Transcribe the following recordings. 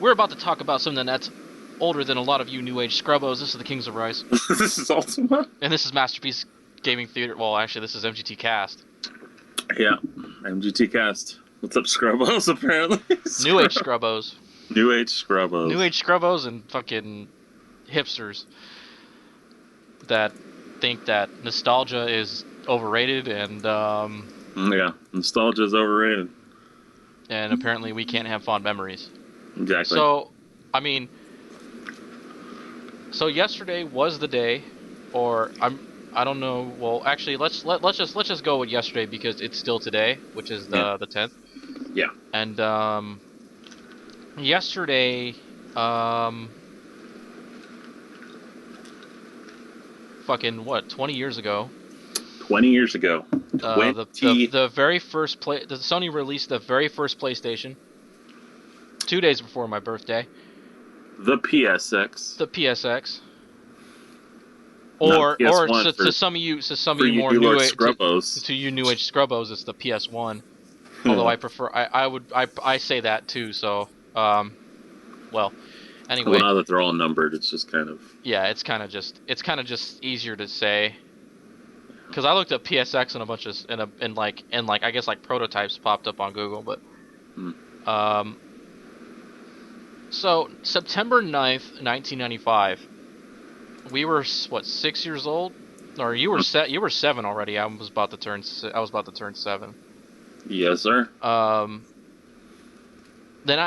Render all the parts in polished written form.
we're about to talk about something that's older than a lot of you New Age scrubbos. This is the Kings of Rise. This is Ultima? And this is Masterpiece Gaming Theater. Well, actually, this is MGT Cast. Yeah, MGT Cast. What's up, Scrubbos, apparently? New Age scrubbos. New Age Scrubbos. New Age scrubbos and fucking hipsters that think that nostalgia is overrated and, Yeah, nostalgia is overrated. And apparently we can't have fond memories. Exactly. So, I mean... So yesterday was the day, or I don't know. Well, actually, let's just go with yesterday because it's still today, which is the 10th. Yeah. And yesterday, fucking what? 20 years ago. 20 years ago. The very first the Sony released the very first PlayStation. 2 days before my birthday. The PSX. The PSX. Or to some of you more new age scrubbos. To you New Age scrubbos, it's the PS1. Although I prefer, I say that too. So, well, anyway. Well, now that they're all numbered, it's just kind of. Yeah, it's kind of just easier to say. Because I looked up PSX and a bunch of and I guess like prototypes popped up on Google, but So, September 9th, 1995, we were, what, 6 years old? Or you were 7 already. I was about to turn 7. Yes, sir. Then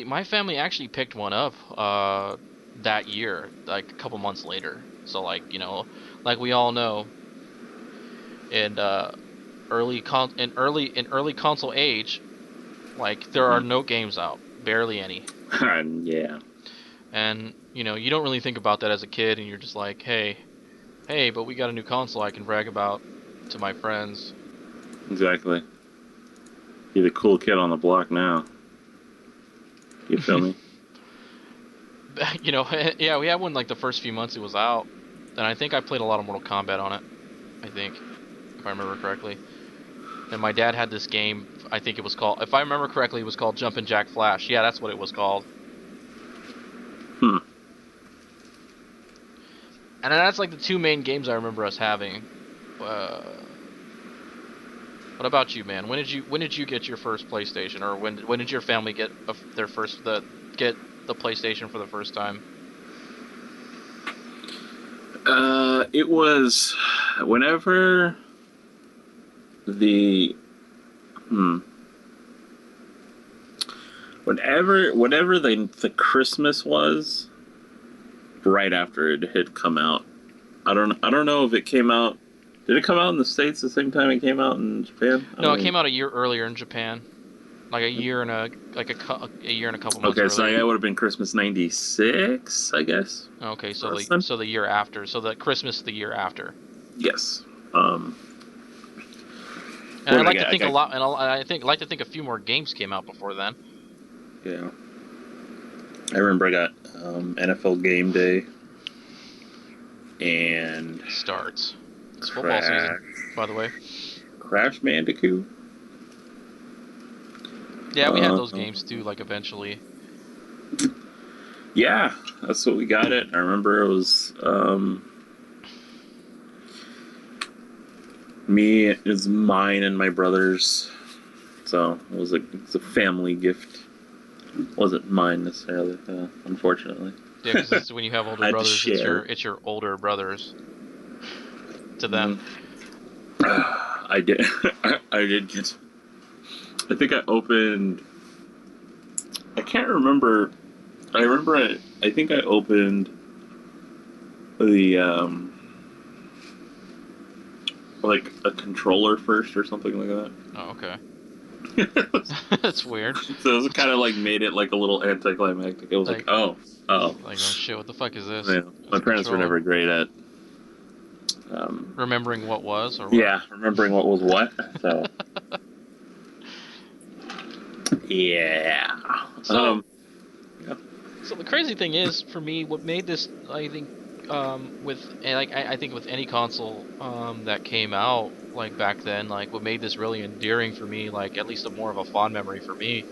my family actually picked one up that year, like a couple months later. So, like, you know, like we all know, in early console age, like there are no games out, barely any. Yeah. And, you know, you don't really think about that as a kid, and you're just like, hey, but we got a new console I can brag about to my friends. Exactly. You're the cool kid on the block now. You feel me? You know, yeah, we had one like the first few months it was out, and I think I played a lot of Mortal Kombat on it, I think, if I remember correctly. And my dad had this game, I think it was called, if I remember correctly, it was called Jumpin' Jack Flash. Yeah, that's what it was called. And that's like the two main games I remember us having. What about you, man? When did you get your first PlayStation, or when did your family get the PlayStation for the first time? It was whenever whatever the Christmas was, right after it had come out. I don't know if it came out. Did it come out in the States the same time it came out in Japan? No, it came out a year earlier in Japan, like a year and a couple months. Okay, so that would have been Christmas '96, I guess. Okay, so the year after, so the Christmas the year after. Yes. And I like to think like to think a few more games came out before then. Yeah. I remember I got NFL Game Day and starts. It's football season, by the way. Crash Bandicoot. Yeah, we had those games too, like eventually. Yeah, that's what we got it. I remember it was me, it was mine and my brother's. So it was a family gift. It wasn't mine necessarily, unfortunately. Yeah, because it's when you have older brothers, it's your older brothers. To them. I did. I did get. I think I opened. I can't remember. I remember. I think I opened the like a controller first or something like that. Oh, okay. That's weird. So it was kind of like made it like a little anticlimactic. It was like oh. Like, oh shit, what the fuck is this? Yeah, my parents were never great at remembering what was, or what? Yeah, remembering what was what. So yeah. So the crazy thing is, for me, what made this, I think, I think with any console that came out like back then, like what made this really endearing for me, like at least more of a fond memory for me,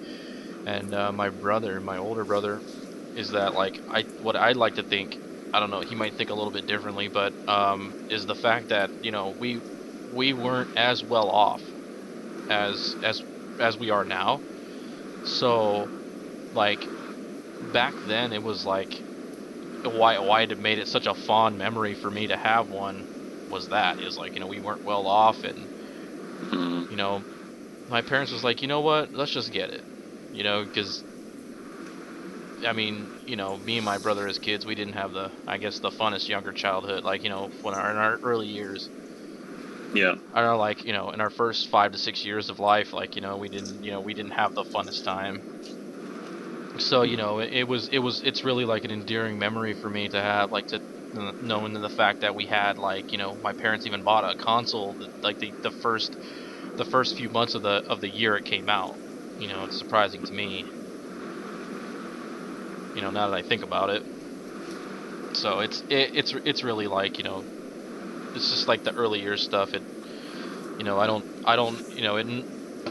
And my older brother, is that like what I'd like to think, I don't know, he might think a little bit differently, but is the fact that we weren't as well off as we are now. So like back then it was like why it made it such a fond memory for me to have one was that is like we weren't well off, and Mm. you know my parents was like, you know what, let's just get it, because I mean, me and my brother as kids, we didn't have I guess, the funnest younger childhood. Like, when in our early years, Yeah. I don't know, like, in our first 5 to 6 years of life, like, we didn't have the funnest time. So, it's really like an endearing memory for me to have, like, to knowing the fact that we had, like, my parents even bought a console, like the first few months of the year it came out. It's surprising to me, now that I think about it. So it's really like, it's just like the early years stuff. I don't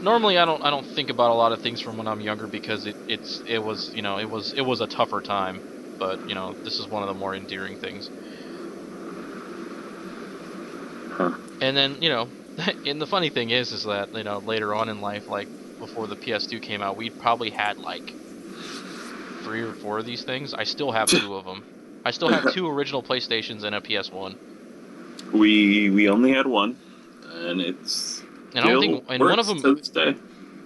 normally I don't think about a lot of things from when I'm younger, because it was it was a tougher time, but this is one of the more endearing things. Huh. And then and the funny thing is that later on in life, like before the PS2 came out, we'd probably had like 3 or 4 of these things. I still have 2 of them. I still have 2 original PlayStations and a PS1. We only had one, and it's And I don't still think, and one of works them, to this day.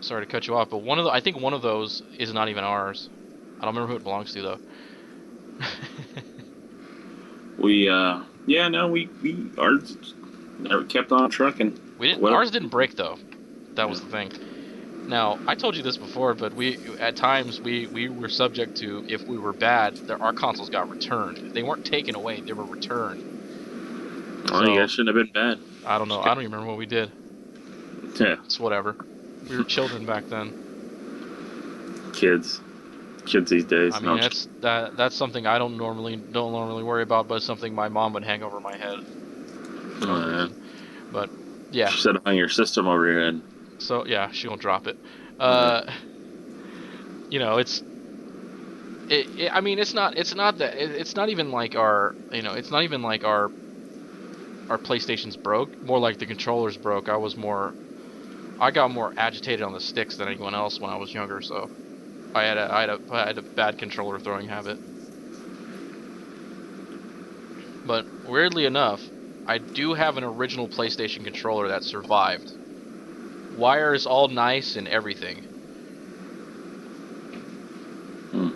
sorry to cut you off, but I think one of those is not even ours. I don't remember who it belongs to though. We yeah, no, we ours never kept on trucking. Whatever. Ours didn't break though. That Yeah. was the thing. Now, I told you this before, but at times we were subject to, if we were bad, our consoles got returned. They weren't taken away, they were returned. Oh, you guys So, shouldn't have been bad. I don't know. I don't even remember what we did. Yeah, It's whatever. We were children back then. kids, kids these I days. No, mean, I'm just that's something I don't normally worry about, but it's something my mom would hang over my head for kidding. no reason. But yeah. Set it on your system over your head. So yeah, she won't drop it. Uh, Uh, it's I mean, it's not that it's not even like it's not even like our PlayStations broke. More like the controllers broke. I got more agitated on the sticks than anyone else when I was younger. So I had a bad controller throwing habit. But weirdly enough, I do have an original PlayStation controller that survived. Wire is all nice and everything. hmm.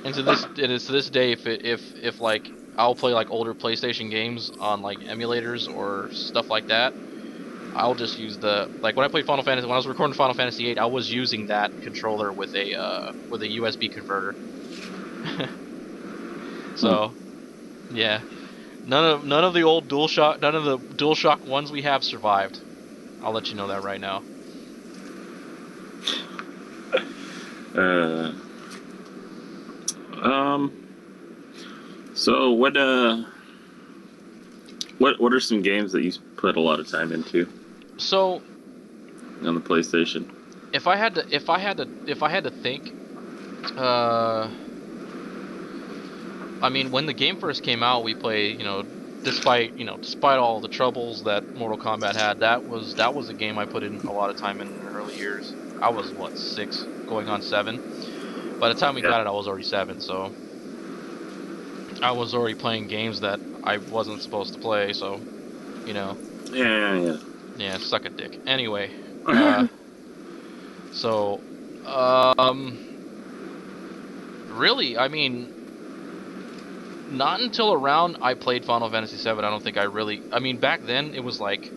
And it is to this day, if like I'll play like older PlayStation games on like emulators or stuff like that, I'll just use like when I played Final Fantasy, when I was recording Final Fantasy VIII, I was using that controller with a USB converter. Hmm. So yeah, none of the old none of the DualShock ones we have survived. I'll let you know that right now. Uh, um. So what are some games that you put a lot of time into So on the PlayStation? if I had to think, uh, I mean, when the game first came out, we played, despite all the troubles that Mortal Kombat had, that was a game I put in a lot of time in the early years. I was what, 6, going on 7. By the time we Yeah. got it, I was already 7, so I was already playing games that I wasn't supposed to play. So, you know, Yeah. yeah, suck a dick. Anyway, Yeah. so, um, really, I mean, not until around I played Final Fantasy VII. I don't think I really. I mean, back then it was like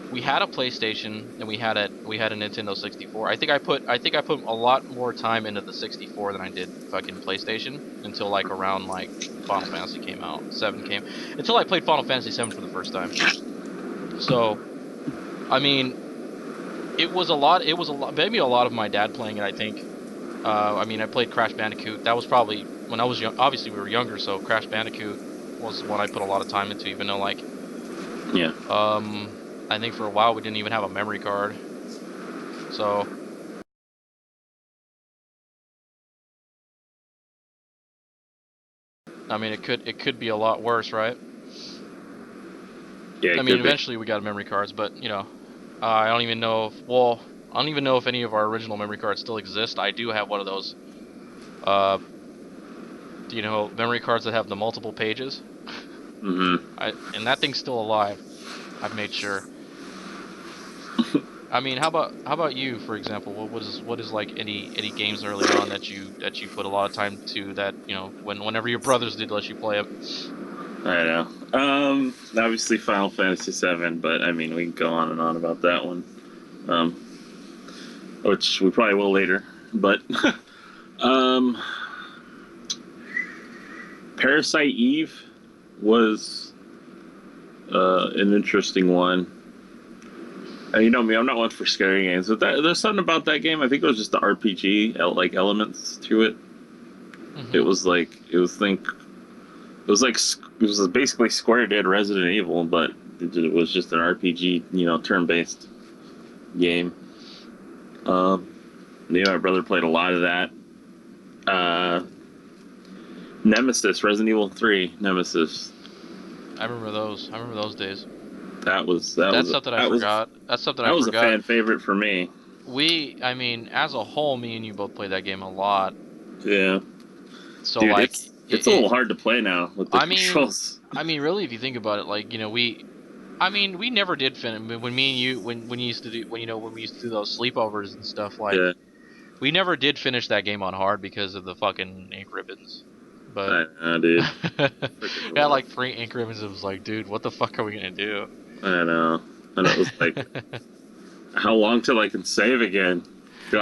we had a PlayStation and we had a Nintendo 64. I think I put a lot more time into the 64 than I did fucking PlayStation until like around like Final Fantasy came out, 7 came, until I played Final Fantasy 7 for the first time. So, I mean, it was a lot, maybe a lot of my dad playing it, I think. I mean, I played Crash Bandicoot. That was probably when I was young. Obviously, we were younger, so Crash Bandicoot was one I put a lot of time into, even though like Yeah. I think for a while we didn't even have a memory card. So I mean, it could be a lot worse, right? Yeah, I it mean, could be. eventually we got memory cards, but I don't even know if I don't even know if any of our original memory cards still exist. I do have one of those, uh, memory cards that have the multiple pages. Mm-hmm. And that thing's still alive. I've made sure. I mean, how about you, for example? What is like any games early on that you put a lot of time to that whenever your brothers did let you play them? I know. Obviously Final Fantasy 7, but I mean we can go on and on about that one. Um, which we probably will later. But um, Parasite Eve was an interesting one. You know me, I'm not one for scary games, but there's something about that game. I think it was just the RPG like elements to it. It Mm-hmm. was like it was basically Square did Resident Evil, but it was just an RPG, turn-based game. My brother played a lot of that. Uh, Nemesis, Resident Evil 3, Nemesis. I remember those. I remember those days. That was that That's was something I that was forgot. That's something I that was a forgot. fan favorite for me. I mean, as a whole, me and you both played that game a lot. Yeah, So dude, like it's a little hard to play now with the I mean, controls. really, if you think about it, I mean, we never did finish when me and you when you used to do when we used to do those sleepovers and stuff. Like, Yeah, we never did finish that game on hard because of the fucking ink ribbons. But I know, dude. we Freaking had rough. like 3 ink ribbons. It was like, dude, what the fuck are we gonna do? I know, and it was like, how long till I can save again?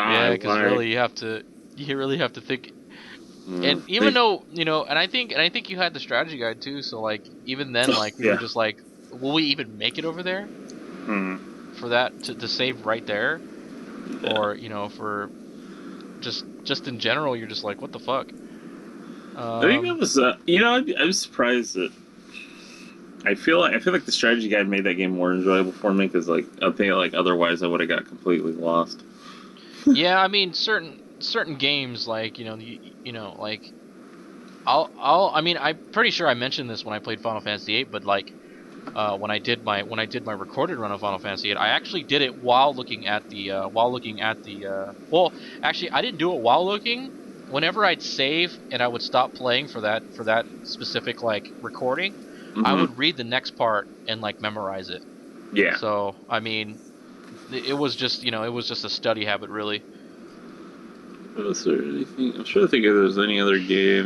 Yeah, God, because why? really, you really have to think. And even Think, though and I think you had the strategy guide too. So like, even then, like, we were yeah. just like, will we even make it over there Mm, for that to save right there? yeah. Or for just in general, you're just like, what the fuck? I think it Um, was, I was surprised that I feel like the strategy guide made that game more enjoyable for me because like I think like otherwise I would have got completely lost. yeah, I mean, certain games, like, like, I mean, I'm pretty sure I mentioned this when I played Final Fantasy VIII, but like, when I did my recorded run of Final Fantasy VIII, I actually did it while looking at the well, actually, I didn't do it while looking. Whenever I'd save and I would stop playing for that specific like recording, I Mm-hmm. would read the next part and like memorize it. Yeah. So, I mean, it was just, it was just a study habit, really. Was there anything? I'm trying to think if there's any other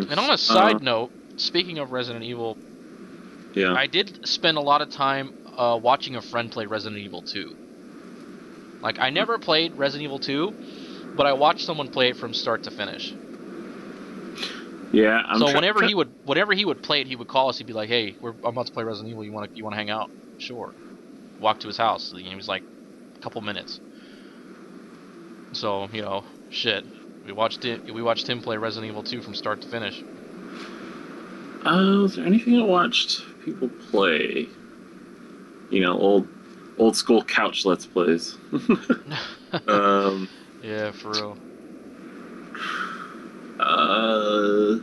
And on games. a side note, speaking of Resident Evil, Yeah. I did spend a lot of time watching a friend play Resident Evil 2. Like, I never played Resident Evil 2, but I watched someone play it from start to finish. Yeah. So whenever he would play it, he would call us. He'd be like, "Hey, I'm about to play Resident Evil. You want to hang out?" Sure. Walk to his house. He was like a couple minutes. So, shit. We watched him play Resident Evil 2 from start to finish. Was there anything I watched people play? Old school couch let's plays. um. Yeah, for real. Uh.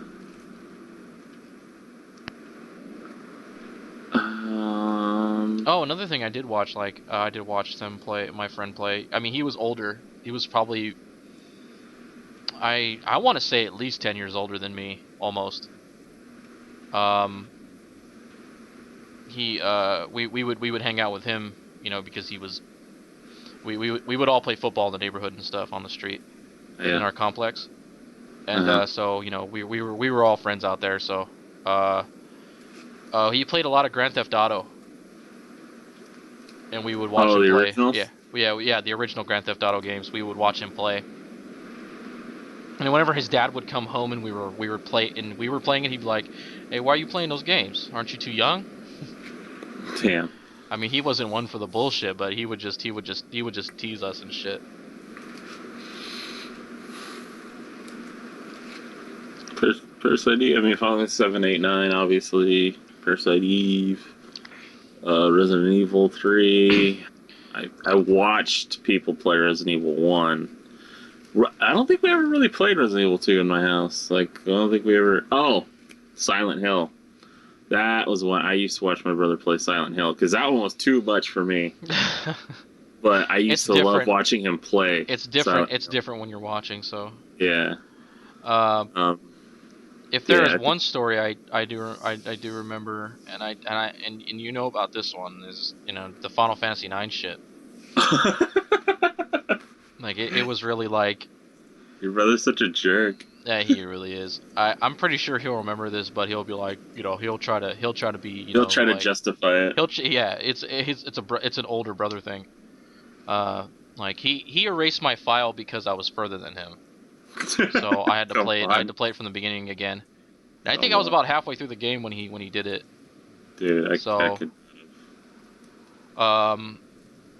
Um. Oh, another thing I did watch, I did watch my friend play. I mean, he was older. He was probably, I want to say at least 10 years older than me, almost. Um, we would hang out with him, because we would all play football in the neighborhood and stuff on the street in Yeah. our complex. And Uh-huh. so, we were all friends out there, so uh he played a lot of Grand Theft Auto, and we would watch Oh, him the play. originals. Yeah, the original Grand Theft Auto games. We would watch him play. And whenever his dad would come home and we were playing it, he'd be like, "Hey, why are you playing those games? Aren't you too young?" Damn. I mean, he wasn't one for the bullshit, but he would just tease us and shit. Parasite Eve. I mean, Final Fantasy 7, 8, 9, obviously. Parasite Eve. Resident Evil 3. I watched people play Resident Evil 1. I don't think we ever really played Resident Evil 2 in my house. Like, I don't think we ever. Oh! Silent Hill. That was one I used to watch my brother play Silent Hill because that one was too much for me. But I It's used to love different. watching him play It's different. Silent It's Hill. different when you're watching. So, Yeah. uh, Um, if there is yeah. one story I do remember, and you know about this one is the Final Fantasy 9 shit. Like it was really like, Your brother's such a jerk. yeah, he really is. I'm pretty sure he'll remember this, but he'll be like, he'll try to be, He'll try to like justify it. yeah, it's an older brother thing. Uh, like he erased my file because I was further than him, so I had to Come play it. I had on. to play it from the beginning again. And I think Come I was on. about halfway through the game when he did it. Dude, I So could. um,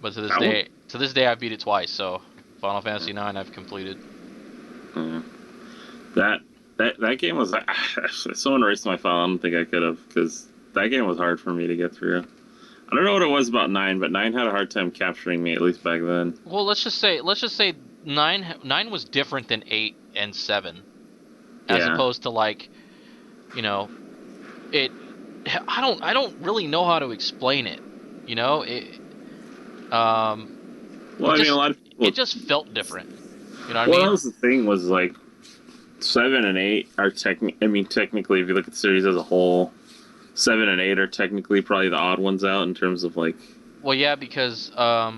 but That one? to this day I beat it twice. So Final Fantasy 9 I've completed. Uh, that that game was. If someone erased my file, I don't think I could have because that game was hard for me to get through. I don't know what it was about 9, but 9 had a hard time capturing me, at least back then. Well, let's just say nine was different than 8 and 7, as Yeah. opposed to like you know it. I don't really know how to explain it. You know it. Um, Well, I mean, a lot of people. it just felt different. You know what I Well, that mean? was the thing was like 7 and 8 are I mean, technically, if you look at the series as a whole, 7 and 8 are technically probably the odd ones out in terms of like Well, yeah, because uh,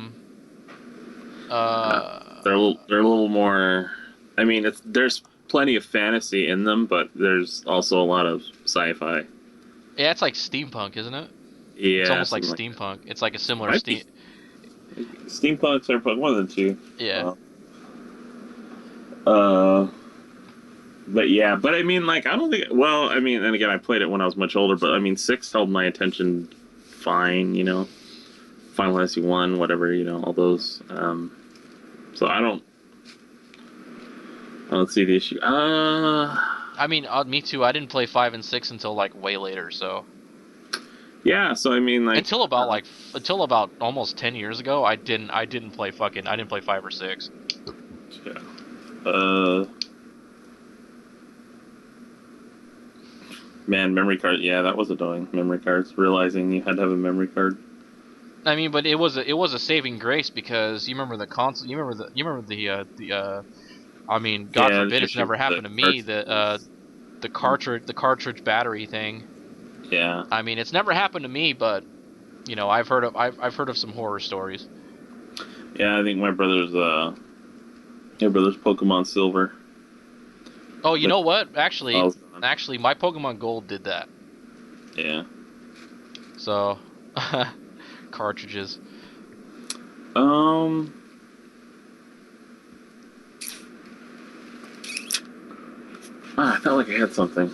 uh, they're a little more. I mean, there's plenty of fantasy in them, but there's also a lot of sci-fi. yeah, it's like steampunk, isn't it? It's Yeah, almost like something like that. steampunk. It's like a similar Might be steampunks are but one of the two. Yeah. Uh, but yeah, but I mean, like, I don't think. Well, I mean, and again, I played it when I was much older, but I mean, 6 held my attention fine. Final Fantasy 1, whatever, all those. So I don't see the issue. I mean, me too. I didn't play 5 and 6 until like way later. So Yeah. So I mean, like, until about almost 10 years ago, I didn't play 5 or 6. yeah. Uh, Man, memory card. Yeah, that was annoying. Memory cards. Realizing you had to have a memory card. I mean, but it was a saving grace because you remember the console. You remember I mean, God Yeah, forbid the it's issue never with the happened to me. cartridges. The cartridge battery thing. Yeah. I mean, it's never happened to me, but I've heard of some horror stories. Yeah, I think my brother's Pokemon Silver. Oh, you The know what? file's gone. Actually, my Pokemon Gold did that. Yeah. So, cartridges. Um. I felt like I had something.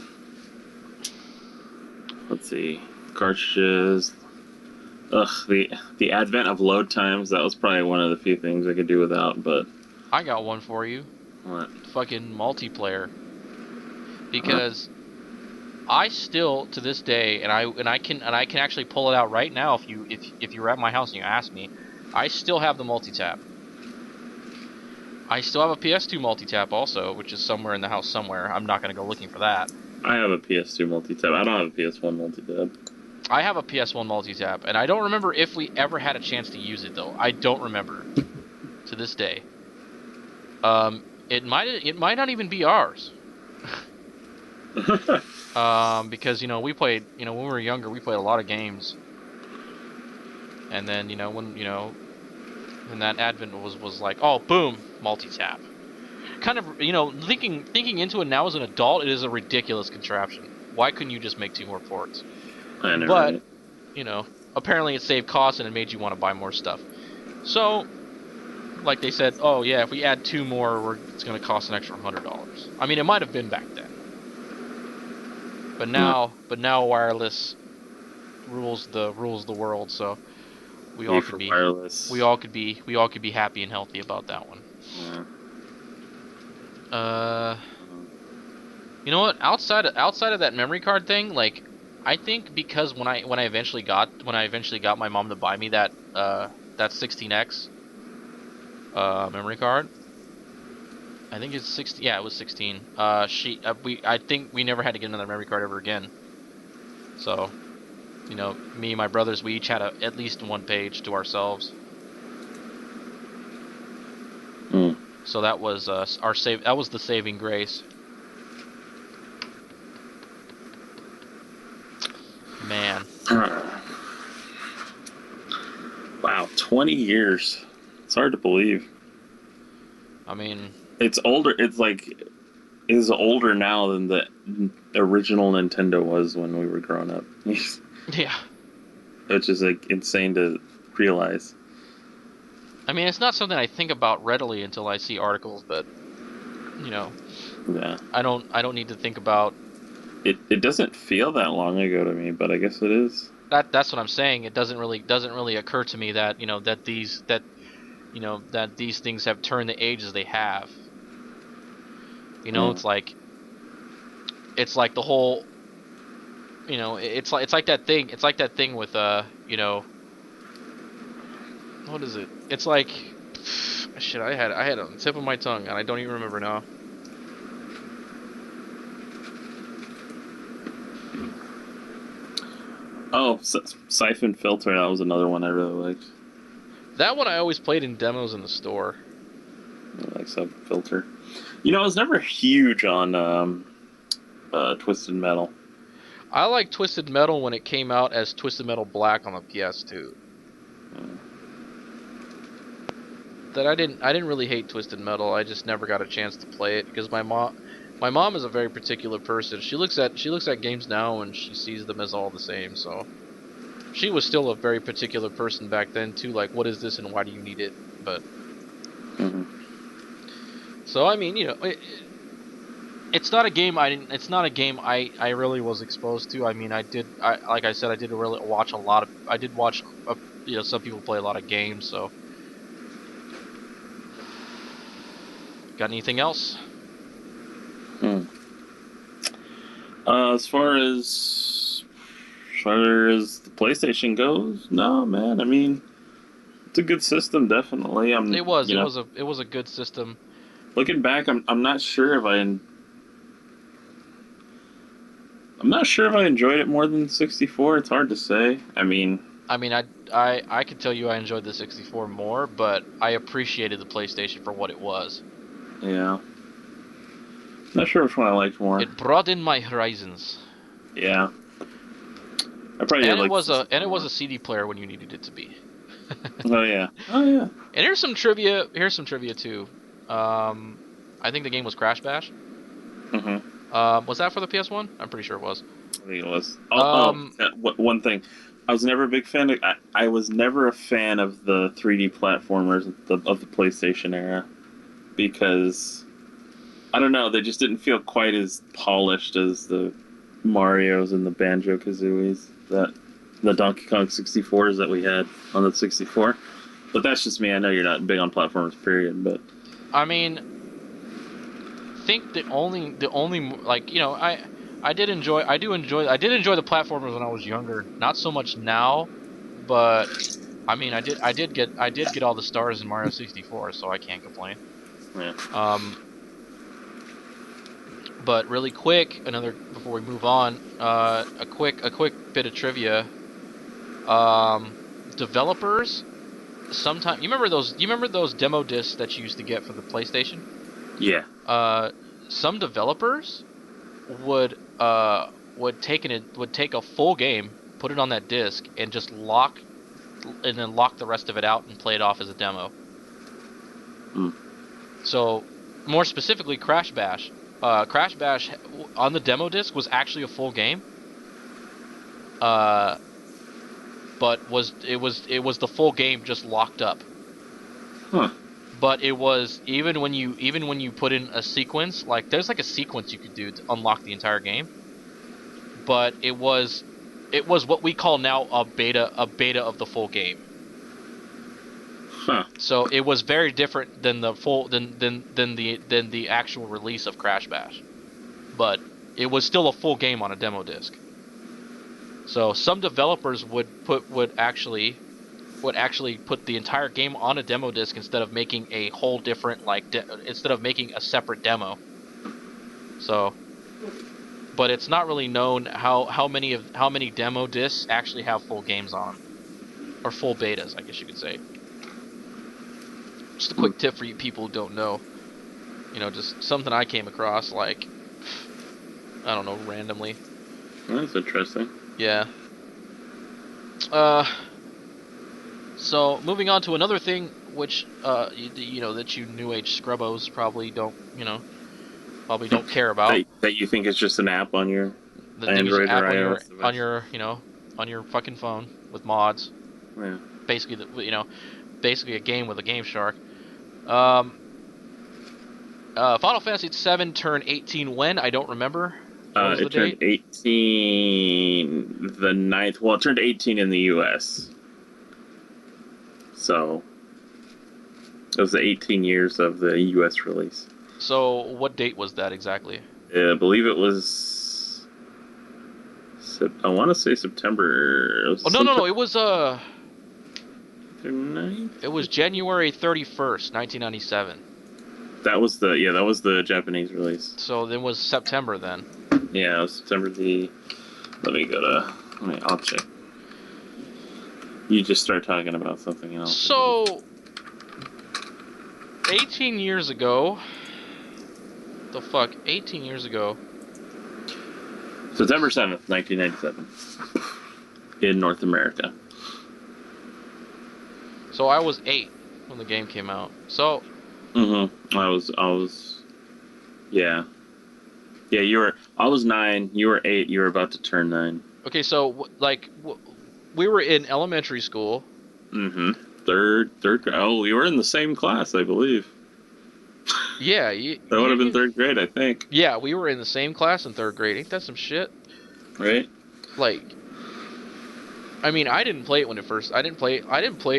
Let's see. Cartridges. Ugh, the advent of load times, that was probably one of the few things I could do without, but I got one for you. what? Fucking multiplayer. Huh? Because I still to this day, and I can actually pull it out right now if you were at my house and you asked me, I still have the multi-tap. I still have a PS2 multi-tap also, which is somewhere in the house somewhere. I'm not gonna go looking for that. I have a PS2 multi-tab. I don't have a PS1 multi-tab. I have a PS1 multi-tap, and I don't remember if we ever had a chance to use it though. I don't remember to this day. It might not even be ours. Because we played, when we were younger, we played a lot of games, and then when that advent was like, oh boom, multi-tap. Kind of, thinking into it now as an adult, it is a ridiculous contraption. Why couldn't you just make 2 more ports? I know, But right? apparently it saved costs and it made you want to buy more stuff. So, like they said, oh yeah, if we add 2 more, it's going to cost an extra $100. I mean, it might have been back then. But now wireless rules the world, so we Pay all for could be wireless. we all could be happy and healthy about that one. Yeah. You know what? Outside of that memory card thing, like I think because when I eventually got my mom to buy me that 16X memory card, I think it's 16. Yeah, it was 16. I think we never had to get another memory card ever again. So, you know, me and my brothers, we each had at least one page to ourselves. Mm. So that was our save. That was the saving grace. Man. Wow, 20 years. It's hard to believe. I mean, It's older. It's like is older now than the original Nintendo was when we were growing up. yeah. Which is like insane to realize. I mean, it's not something I think about readily until I see articles, but you know, Yeah. I don't need to think about It doesn't feel that long ago to me, but I guess it is. that's what I'm saying. It doesn't really occur to me that, that these things have turned the ages they have. You know, Mm. it's like the whole, it's like that thing. It's like that thing with what is it? It's like shit. I had it on the tip of my tongue and I don't even remember now. Oh, Siphon Filter. That was another one I really liked. That one I always played in demos in the store. I like Siphon Filter. You know, I was never huge on Twisted Metal. I like Twisted Metal when it came out as Twisted Metal Black on the PS2. Mm. That I didn't really hate Twisted Metal. I just never got a chance to play it because my mom is a very particular person. She looks at games now and she sees them as all the same. So she was still a very particular person back then too. Like, what is this and why do you need it? But Mm-hmm. so I mean, it's not a game I really was exposed to. I mean, like I said, I did really watch a lot of. I did watch some people play a lot of games. So, got anything else? Mm. As far as the PlayStation goes, no man. I mean, it's a good system, definitely. It was it was a good system. Looking back, I'm not sure if I'm not sure if I enjoyed it more than 64. It's hard to say. I mean, I could tell you I enjoyed the 64 more, but I appreciated the PlayStation for what it was. yeah, not sure which one I liked more. It broadened my horizons. Yeah, I probably did And it like was a 64 more. CD player when you needed it to be. Oh yeah, oh yeah. And here's some trivia. Here's some trivia too. I think the game was Crash Bash. Mm-hmm. Was that for the PS1? I'm pretty sure it was. I think it was. Um, One thing. I was never a big fan of. I was never a fan of the 3D platformers of the PlayStation era because I don't know. They just didn't feel quite as polished as the Mario's and the Banjo Kazooies that the Donkey Kong 64s that we had on the 64. But that's just me. I know you're not big on platformers, period. But I mean, think the only like I did enjoy I did enjoy the platformers when I was younger. Not so much now, but I mean I did get all the stars in Mario 64, so I can't complain. yeah. But really quick, before we move on, a quick bit of trivia. Developers sometimes you remember those demo discs that you used to get for the PlayStation? Yeah. Some developers would take a full game, put it on that disc, and just lock the rest of it out and play it off as a demo. Mm. So, more specifically, Crash Bash. Crash Bash on the demo disc was actually a full game. But it was the full game just locked up. Huh. But it was even when you put in a sequence, like there's like a sequence you could do to unlock the entire game. But it was what we call now a beta of the full game. Huh. So it was very different than the full than the actual release of Crash Bash. But it was still a full game on a demo disc. So some developers would actually would actually put the entire game on a demo disc instead of making a whole different instead of making a separate demo. So, but it's not really known how many demo discs actually have full games on, or full betas, I guess you could say. Just a quick tip for you people who don't know. Just something I came across, like, I don't know, randomly. That's interesting. Yeah. So moving on to another thing, which that you new age scrubbos probably don't care about. That you think is just an app on your The thing is an Android or app on iOS device? on your fucking phone with mods. Yeah. Basically, basically a game with a Game Shark. Final Fantasy VII turned 18 when? I don't remember. What was the Turned date? 18 the 9th. Well, it turned 18 in the U.S. So it was the 18 years of the U.S. release. So what date was that exactly? I believe it was. I want to say September. Oh no! It was 9th? it was January 31st, 1997. That was the Japanese release. So then was September then. Yeah, it was September the. Let me go to. I'll check. You just start talking about something else. So 18 years ago. The fuck? 18 years ago. September 7th, 1997. In North America. So I was 8 when the game came out. So. Mm-hmm. I was. Yeah. Yeah, you were. I was 9. You were 8. You were about to turn 9. Okay, so we were in elementary school. Mm-hmm. Third. Oh, you were in the same class, I believe. Yeah, that would have been 3rd grade, I think. Yeah, we were in the same class in 3rd grade. Ain't that some shit? Right. Like, I mean, I didn't play it when it first. I didn't play it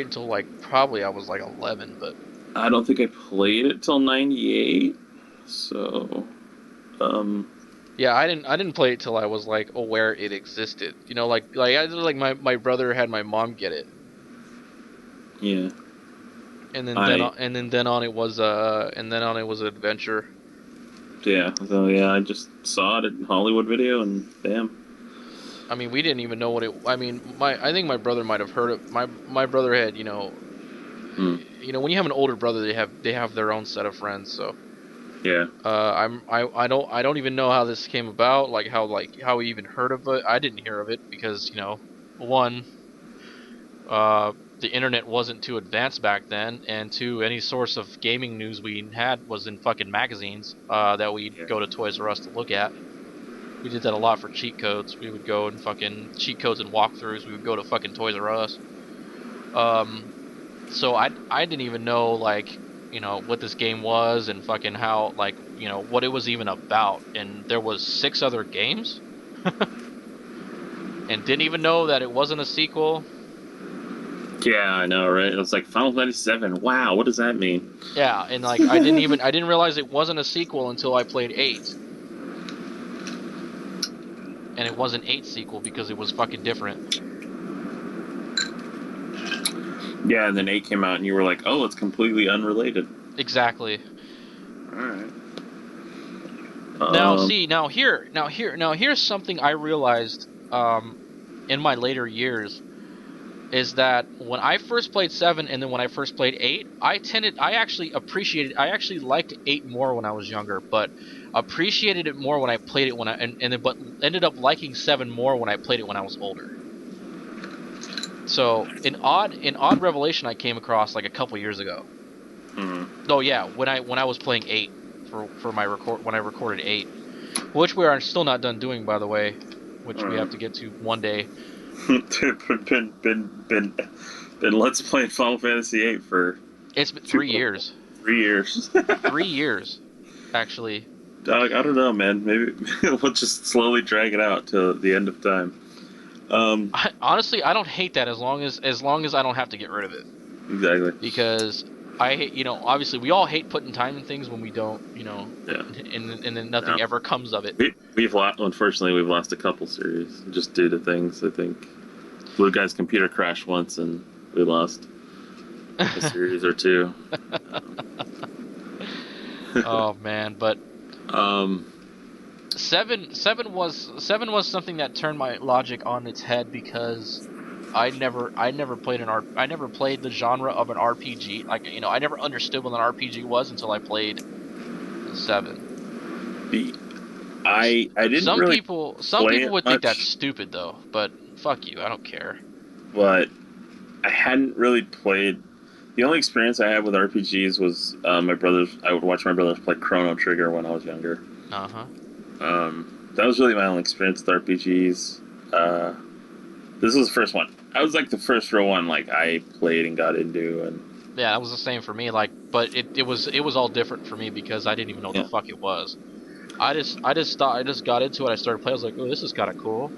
until like probably I was like 11. But I don't think I played it till 98. So, yeah, I didn't play it till I was like aware it existed. Like my brother had my mom get it. Yeah. And then on it was an adventure. Yeah. So yeah, I just saw it in Hollywood Video and bam. I mean, we didn't even know what it. I mean, I think my brother might have heard it. My brother had when you have an older brother, they have their own set of friends. So yeah. I don't even know how this came about. How he even heard of it. I didn't hear of it because one, the internet wasn't too advanced back then, and two, any source of gaming news we had was in fucking magazines that we'd go to Toys R Us to look at. We did that a lot for cheat codes. We would go and fucking cheat codes and walkthroughs. We would go to fucking Toys R Us. So I didn't even know what this game was and fucking how what it was even about. And there was 6 other games, and didn't even know that it wasn't a sequel. Yeah, I know, right? It was like Final Fantasy VII. Wow, what does that mean? Yeah, and I didn't realize it wasn't a sequel until I played 8. And it wasn't 8 sequel because it was fucking different. Yeah, and then 8 came out and you were like, oh, it's completely unrelated. Exactly. Alright. Here's something I realized in my later years is that when I first played 7 and then when I first played 8, I actually liked 8 more when I was younger, but appreciated it more when I played it but ended up liking 7 more when I played it when I was older. So an odd revelation I came across like a couple years ago. Mm-hmm. Oh yeah, when I was playing 8 for my when I recorded 8, which we are still not done doing, by the way, which we have to get to one day. been Let's Play Final Fantasy VIII for. It's been 3 years. 3 years. 3 years, actually. Dog, I don't know, man. Maybe we'll just slowly drag it out to the end of time. Honestly, I don't hate that as long as I don't have to get rid of it. Exactly. Because I hate, obviously we all hate putting time in things when we don't, Yeah. and then nothing ever comes of it. Unfortunately, we've lost a couple series just due to things. I think Blue Guy's computer crashed once, and we lost a series or two. Oh man, but um, seven was something that turned my logic on its head because I never played I never played the genre of an RPG. Like, you know, I never understood what an RPG was until I played 7. the I didn't really Some play people it would think that's much, stupid though, but fuck you, I don't care. but I hadn't really played. The only experience I had with RPGs was my brothers. I would watch my brothers play Chrono Trigger when I was younger. Uh-huh. That was really my only experience with RPGs. Uh, this was the first one. I was like the first real one like I played and got into, and Yeah, that was the same for me, like, but it was all different for me because I didn't even know what the yeah. fuck it was. I just got into it, I started playing, I was like, "Oh, this is kind of cool."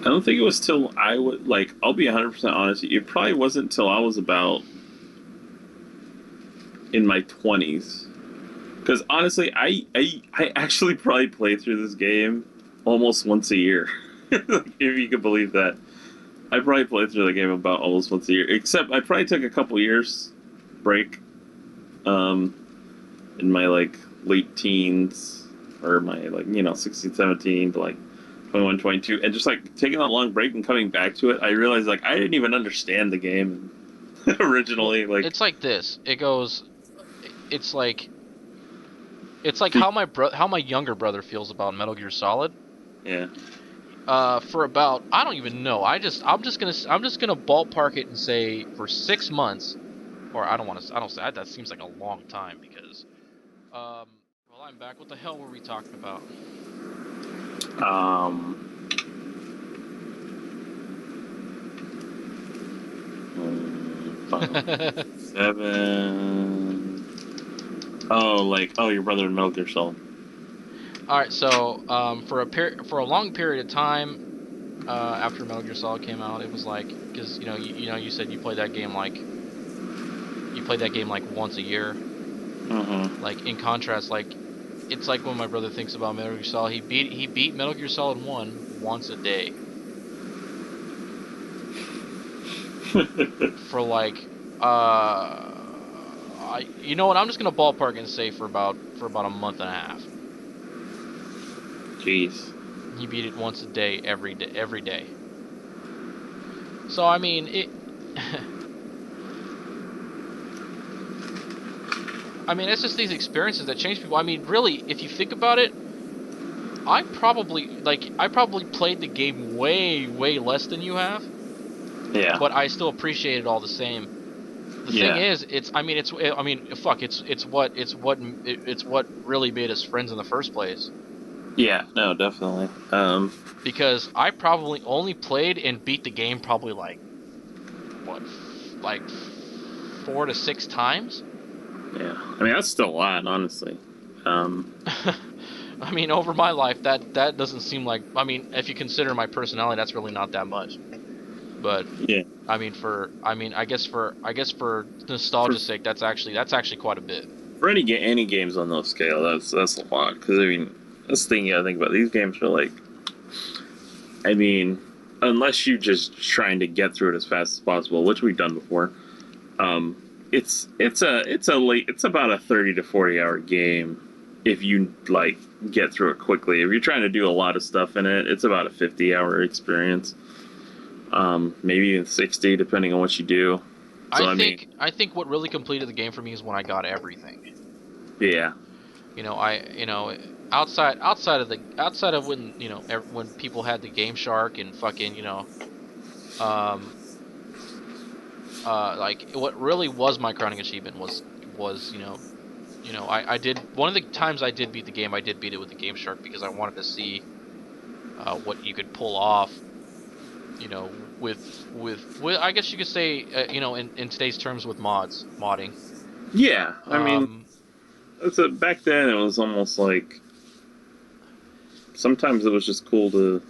I don't think it was till I would like. I'll be 100% honest. It probably wasn't till I was about in my 20s. Because honestly, I actually probably play through this game almost once a year, if you could believe that. I probably play through the game about almost once a year. Except I probably took a couple years break, um, in my like late teens or my like 16, 17 to like 21, 22, and just like taking that long break and coming back to it. I realized like I didn't even understand the game Well, originally. Like it's like this. It goes. It's like it's like the how my younger brother feels about Metal Gear Solid. yeah. For about, I don't even know. I'm just gonna ballpark it and say for 6 months, or I don't want to. I don't say that. That seems like a long time because well, I'm back. What the hell were we talking about? Um, seven. Oh, like your brother in Metal Gear Solid. All right, so for a long period of time after Metal Gear Solid came out, it was like, because you said you played that game like once a year. Uh-huh. Like, in contrast, like, it's like when my brother thinks about Metal Gear Solid, he beat Metal Gear Solid 1 once a day for like you know what, I'm just gonna ballpark and say for about a month and a half. Jeez. He beat it once a day, every day. So I mean it. I mean, it's just these experiences that change people. I mean, really, if you think about it, I probably played the game way less than you have, Yeah. but I still appreciate it all the same. The thing Yeah. is, fuck, it's what really made us friends in the first place. Yeah. No, definitely. Because I probably only played and beat the game probably like what, like 4 to 6 times. Yeah. I mean, that's still a lot, honestly. Um, I mean, over my life, that doesn't seem like. I mean, if you consider my personality, that's really not that much. But yeah. I guess for For nostalgia's sake, that's actually quite a bit. for any games on those scale, that's a lot. Because I mean, that's the thing you gotta think about. These games are like, I mean, unless you just trying to get through it as fast as possible, which we've done before. Um, it's about a 30 to 40 hour game if you like get through it quickly. If you're trying to do a lot of stuff in it, it's about a 50 hour experience. Maybe even 60, depending on what you do. So I mean, I think what really completed the game for me is when I got everything. yeah, You know, outside of when when people had the Game Shark and fucking um like, what really was my crowning achievement was I did, one of the times I did beat the game, I did beat it with the Game Shark because I wanted to see what you could pull off, with I guess you could say, in today's terms, with modding. yeah. I mean, Um, back then it was almost like sometimes it was just cool to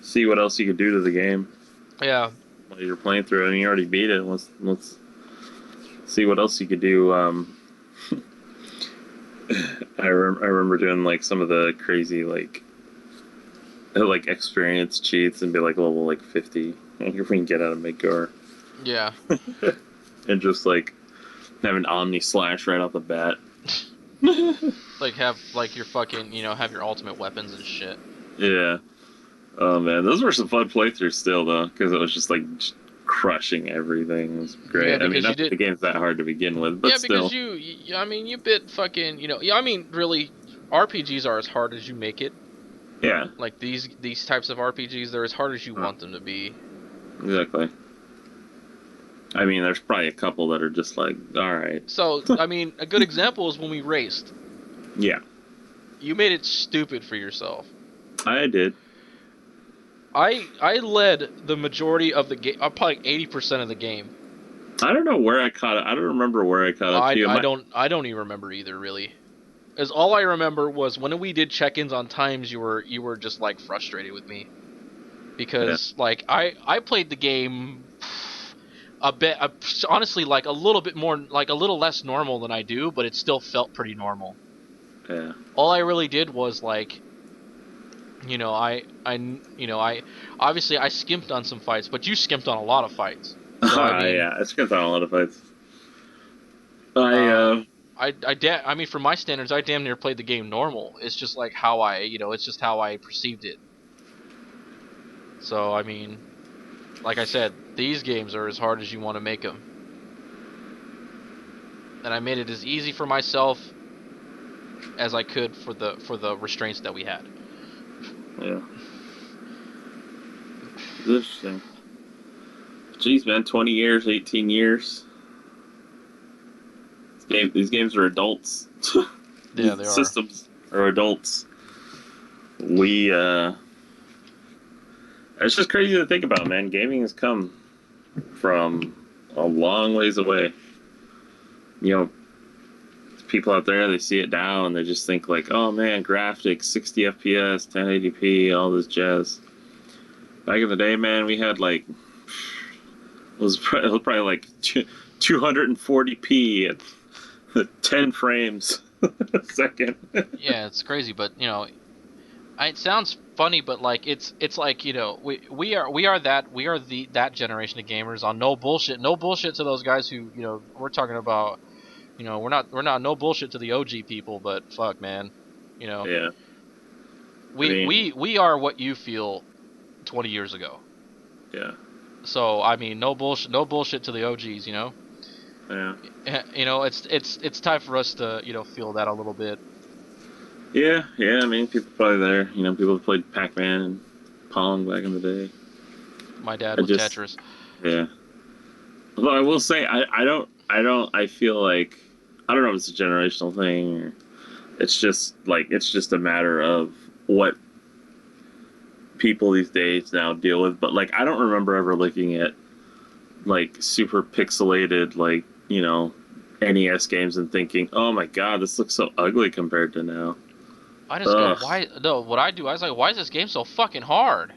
see what else you could do to the game yeah, while you're playing through it. And you already beat it. Let's see what else you could do. I remember doing like some of the crazy like experience cheats and be like level like 50. I wonder if we can get out of Midgar. Yeah. And just like have an Omni Slash right off the bat. Like have like your fucking, you know, have your ultimate weapons and shit. Yeah. Oh man, those were some fun playthroughs still though, because it was just like crushing everything. It was Yeah, great. I mean, because you not that did. the game's that hard to begin with, but Yeah, because still. you I mean, you bit fucking, you know. Yeah, I mean, really, RPGs are as hard as you make it. Yeah. Like these types of RPGs, they're as hard as you want them to be. Exactly. I mean, there's probably a couple that are just like, all right. So, I mean, a good example is when we raced. Yeah, You made it stupid for yourself. I did. I led the majority of the game, probably 80% of the game. I don't know where I caught it. I don't remember where I caught up to you. I don't even remember either, really. As all I remember was when we did check-ins on times, you were just like frustrated with me Yeah. because like I played the game a bit, honestly, like a little bit more, like a little less normal than I do, but it still felt pretty normal. Yeah. All I really did was like, you know, I obviously I skimped on some fights, but you skimped on a lot of fights. So I mean, Yeah, it's gonna on a lot of fights. I uh, I mean, for my standards, I damn near played the game normal. It's just like how I, you know, it's just how I perceived it. So I mean, like I said, these games are as hard as you want to make them, and I made it as easy for myself as I could for the restraints that we had. yeah. It's interesting. Jeez, man, 20 years, 18 years. These games are adults. Yeah, These they are. systems are adults. We It's just crazy to think about, man. Gaming has come from a long ways away. You know, people out there, they see it now and they just think like, oh man, graphics, 60 FPS, 1080p, all this jazz. Back in the day, man, we had like it was probably like 240p at 10 frames a second. Yeah, it's crazy, but you know, it sounds funny, but like it's like, you know, we are the that generation of gamers on no bullshit to those guys who, you know, we're talking about, you know, we're not no bullshit to the OG people, but fuck, man, you know, Yeah, I mean, we are what you feel 20 years ago. yeah, So I mean, no bullshit to the OGs, you know. yeah, You know, it's time for us to, you know, feel that a little bit. yeah, yeah. I mean, people probably there. You know, people that played Pac-Man and Pong back in the day. My dad I with just, Tetris. yeah. Although I will say, I feel like, I don't know if it's a generational thing or it's just a matter of what people these days now deal with. But like, I don't remember ever looking at like super pixelated, like, you know, NES games and thinking, oh my god, this looks so ugly compared to now. I just go, Ugh. why? No, what I do, I was like, why is this game so fucking hard?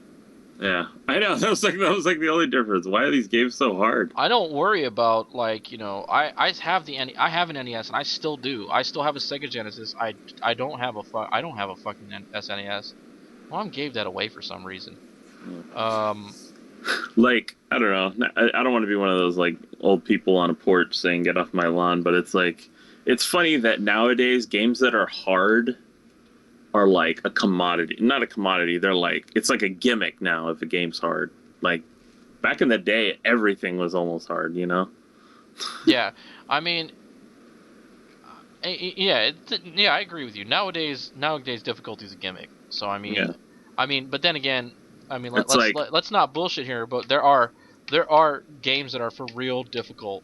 Yeah, I know. That was like the only difference. Why are these games so hard? I don't worry about, like, you know, I have I have an NES and I still do. I still have a Sega Genesis. I don't have I don't have a fucking SNES. Mom gave that away for some reason. Um, Like, I don't know. I don't want to be one of those like old people on a porch saying "get off my lawn," but it's like it's funny that nowadays games that are hard are like a commodity. Not a commodity. They're like it's like a gimmick now if a game's hard. Like back in the day, everything was almost hard. You know? yeah, I mean, yeah, yeah, I agree with you. Nowadays difficulty is a gimmick. So Yeah. I mean, but then again, I mean, It's like let's not bullshit here. But there are games that are for real difficult,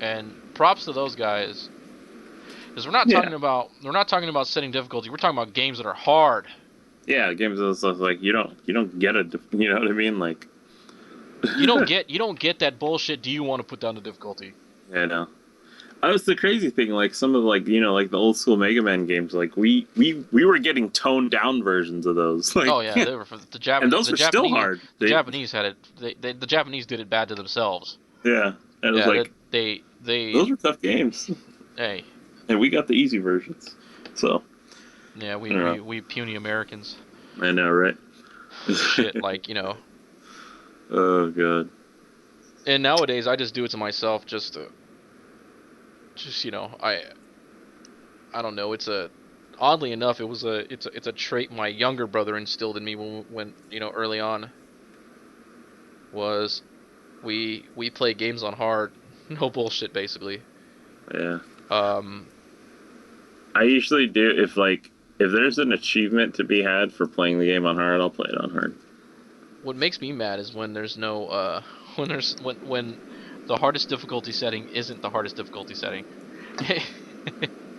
and props to those guys. Because yeah, we're not talking about setting difficulty. We're talking about games that are hard. yeah. Games of stuff like you don't get it. You know what I mean? Like You don't get that bullshit. Do you want to put down the difficulty? I know. That was the crazy thing. Like some of like like the old school Mega Man games. Like we were getting toned down versions of those. Like Oh yeah, they were for the and Japanese. those were still hard. The Japanese had it. The Japanese did it bad to themselves. Yeah, and it was Yeah, like they those were tough games, hey, and we got the easy versions. So yeah, I don't know. we puny Americans. I know, right? Shit, like, you know. Oh god. And nowadays, I just do it to myself, just I don't know. Oddly enough, it's a trait my younger brother instilled in me when early on was we play games on hard, no bullshit, basically. Yeah. Um, I usually do if there's an achievement to be had for playing the game on hard, I'll play it on hard. what makes me mad is when there's no when the hardest difficulty setting isn't the hardest difficulty setting. You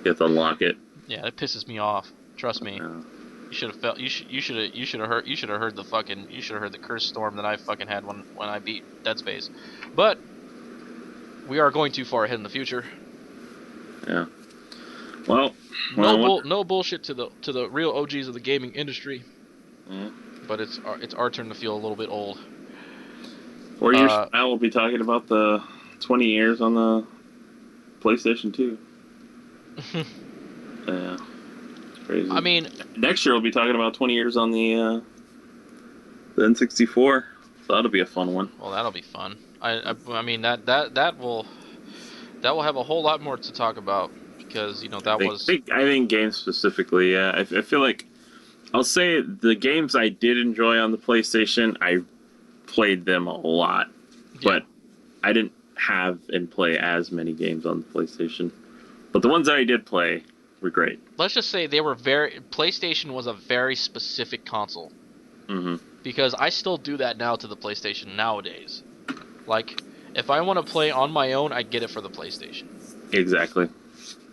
have to unlock it. Yeah, it pisses me off. Trust me. Yeah. You should have felt. You should have heard the fucking. You should have heard the curse storm that I fucking had when I beat Dead Space. But we are going too far ahead in the future. Yeah. Well, I wonder. No bullshit to the real OGs of the gaming industry. Yeah. But it's our turn to feel a little bit old. 4 years from now, we'll be talking about the 20 years on the PlayStation 2. Yeah. It's crazy. I mean, next year we'll be talking about 20 years on the N64. So that'll be a fun one. well, that'll be fun. I mean that will have a whole lot more to talk about because I think games specifically. Yeah, I feel like I'll say the games I did enjoy on the PlayStation, I played them a lot, but I didn't have and play as many games on the PlayStation. But the ones that I did play were great. Let's just say PlayStation was a very specific console. Mm-hmm. Because I still do that now to the PlayStation nowadays. Like, if I want to play on my own, I get it for the PlayStation. Exactly.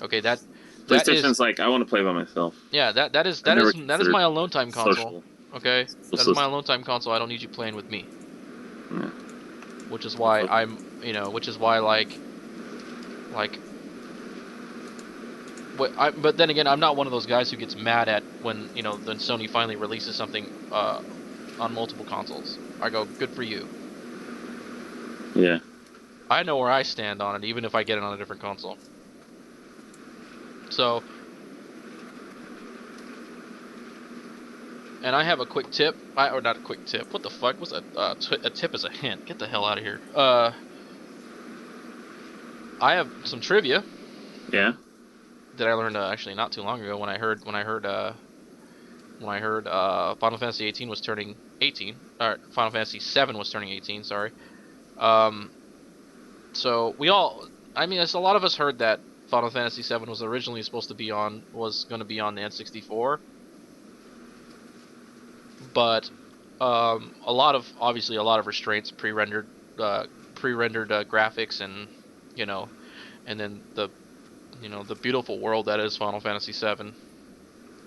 Okay, that PlayStation's like I want to play by myself. Yeah, that is my alone time console. Social. Okay, that is my alone time console. I don't need you playing with me. Yeah. Which is why but then again, I'm not one of those guys who gets mad at when then Sony finally releases something on multiple consoles. I go, good for you. Yeah. I know where I stand on it, even if I get it on a different console. So, and I have a quick tip. Or not a quick tip. What the fuck? What's a tip is a hint. Get the hell out of here. I have some trivia. Yeah. That I learned actually not too long ago when I heard Final Fantasy 18 was turning 18, or Final Fantasy 7 was turning 18. Sorry. So I mean, a lot of us heard that Final Fantasy 7 was originally going to be on the N64, but a lot of restraints, pre-rendered graphics, and and then the beautiful world that is Final Fantasy 7,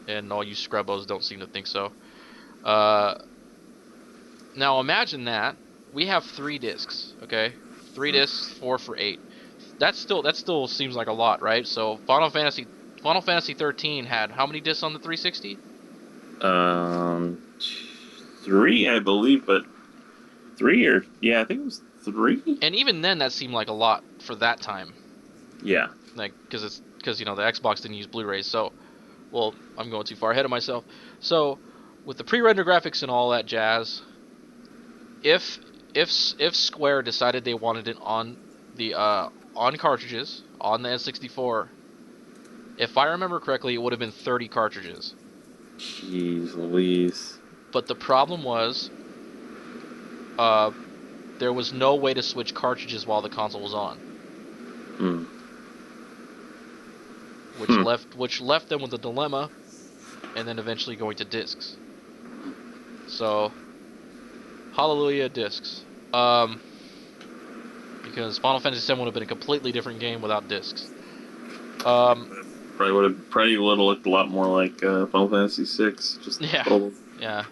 and all you scrubbos don't seem to think so. Now imagine that we have 3 discs, okay? 3 discs, 4 for 8. That still seems like a lot, right? So Final Fantasy 13 had how many discs on the 360? 3, I believe, but 3 I think it was 3. And even then, that seemed like a lot for that time. Yeah. Like, because the Xbox didn't use Blu-rays, so, well, I'm going too far ahead of myself. So, with the pre-render graphics and all that jazz, if Square decided they wanted it on the on cartridges on the N64, if I remember correctly, it would have been 30 cartridges. Jeez Louise. But the problem was, there was no way to switch cartridges while the console was on. Hmm. Which left them with a dilemma, and then eventually going to discs. So, hallelujah, discs. Because Final Fantasy VII would have been a completely different game without discs. Probably would have looked a lot more like Final Fantasy VI. Just a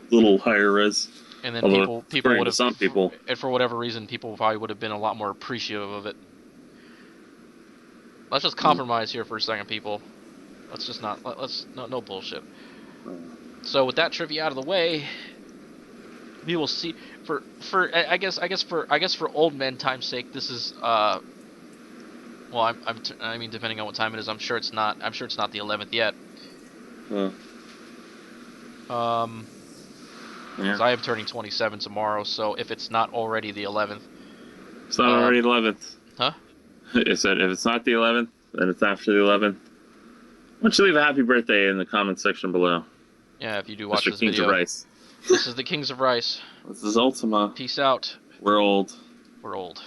little higher res. And then people would have, some people, and for whatever reason, people probably would have been a lot more appreciative of it. Let's just compromise here for a second, people. Let's just not. No bullshit. So with that trivia out of the way, we will see. I guess for old men time's sake, this is well, I mean, depending on what time it is, I'm sure it's not the 11th yet. Because I am turning 27 tomorrow, so if it's not already the 11th. It's not already the 11th. Huh? It said if it's not the 11th, then it's after the 11th. Why don't you leave a happy birthday in the comments section below? Yeah, if you do watch Mr. this Kings video. of Rice. This is the Kings of Rice. This is Ultima. Peace out. We're old. We're old.